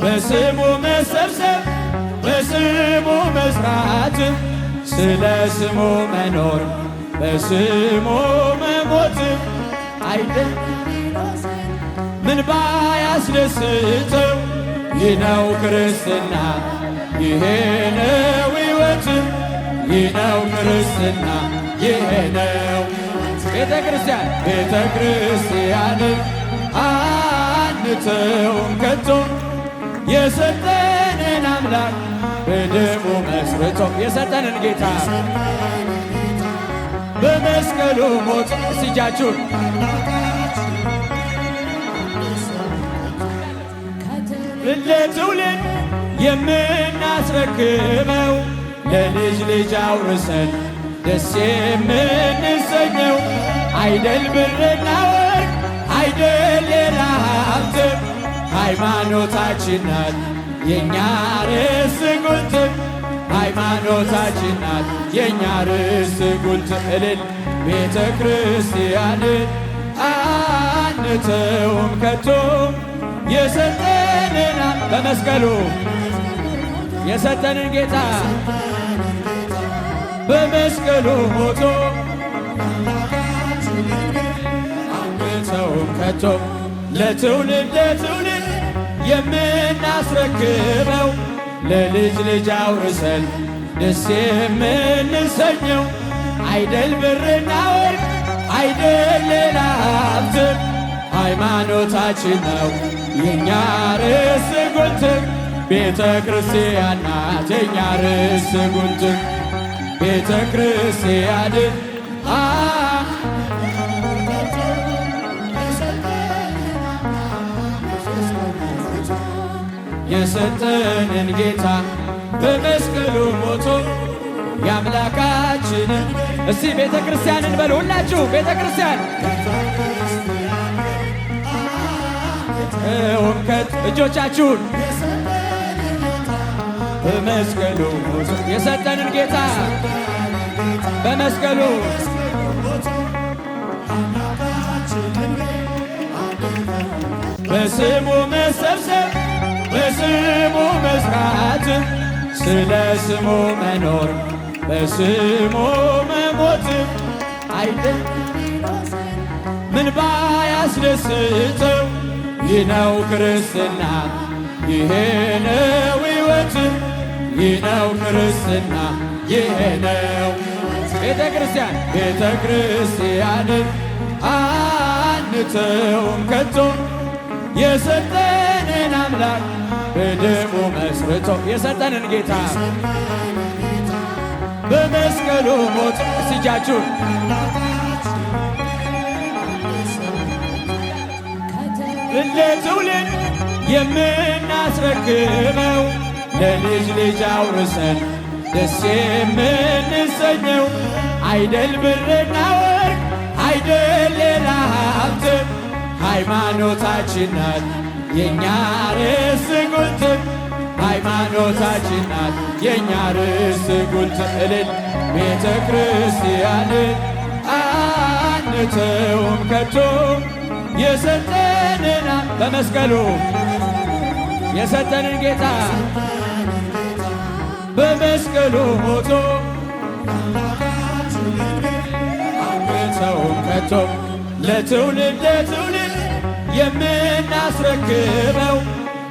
በስሙ መሰብሰብ በስሙ መስራት ስለ ስሙ መኖር በስሙ መሞት አይደል ምን ባያስደስተው ይህ ነው ክርስትና ይሄ ነው ሕይወት ይህ ነው ክርስትና ይሄ ነው ቤተ ክርስቲያን አንተውም ከቶ የሰጠንን አምላክ በደሙ መስርቶ የሰጠንን ጌታ በመስቀሉ ሞት እጃችሁን ለትውልድ የምናስረክበው ለልጅ ልጅ አውርሰን ደስ የምንሰኘው አይደል ብርና ወርቅ አይደል ሌላ ሀብት ሃይማኖታችን ናት የእኛ ርዕስ ጉልት ሃይማኖታችን ናት የእኛ ርዕስ ጉልት እልል ቤተ ክርስቲያንን አንተውም ከቶ የሰጠንን በመስቀሉ የሰጠንን ጌታ በመስቀሉ ሞቶ አንተውም ከቶ ለትውልድ የምናስረክበው ለልጅ ልጅ አውርሰን ደስ የምንሰኘው አይደል ብርና ወርቅ አይደል ሌላ ሀብት ሃይማኖታችን ነው የእኛ ርዕስ ጉልት ቤተ ክርስቲያን ናት የእኛ ርዕስ ጉልት ቤተ ክርስቲያንን የሰጠንን ጌታ በመስቀሉ ሞቶ የአምላካችንን እስቲ ቤተ ክርስቲያንን በሉ ሁላችሁ ቤተ ክርስቲያን እውቀት እጆቻችሁን በመስቀሉ ሞቶ የሰጠንን ጌታ በመስቀሉ በስሙ መሰብሰብ በስሙ መስራት ስለ ስሙ መኖር በስሙ መሞት አይደል ምን ባያስደስተው ይህ ነው ክርስትና ይሄ ነው ሕይወት ይህ ነው ክርስትና ይሄ ነው ቤተ ክርስቲያንን አንተውም ከቶ የሰጠንን አምላክ በደሙ መስርቶ የሰጠንን ጌታ በመስቀሉ ሞት እጃችሁን ለትውልድ የምናስረክበው ለልጅ ልጅ አውርሰን ደስ የምንሰኘው አይደል ብርና ወርቅ አይደል ሌላ ሀብት ሃይማኖታችን ናት የእኛ ርዕስ ጉልት ሃይማኖታችን ናት የእኛ ርዕስ ጉልት እልል ቤተ ክርስቲያንን አንተውም ከቶ የሰጠንን በመስቀሉ የሰጠንን ጌታ በመስቀሉ ሞቶ አንተውም ከቶ ለትውልድ የምናስረክበው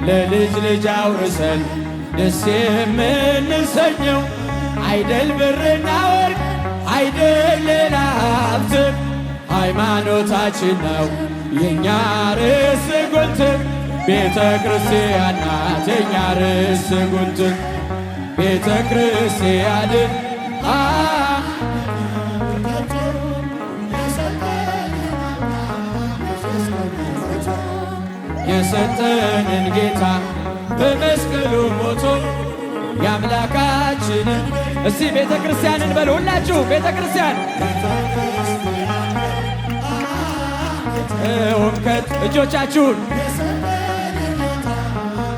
ለልጅ ልጅ አውርሰን ደስ የምንሰኘው አይደል ብርና ወርቅ አይደል ሌላ ሀብት ሃይማኖታችን ነው የእኛ ርዕስ ጉልት ቤተ ክርስቲያን ናት የእኛ ርዕስ ጉልት ቤተ ክርስቲያንን የሰጠንን ጌታ በመስቀሉ ሞቶ የአምላካችንን እስቲ ቤተ ክርስቲያንን በሉ ሁላችሁ ቤተ ክርስቲያን እውቀት እጆቻችሁን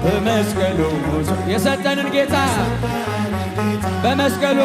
በመስቀሉ ሞቶ የሰጠንን ጌታ በመስቀሉ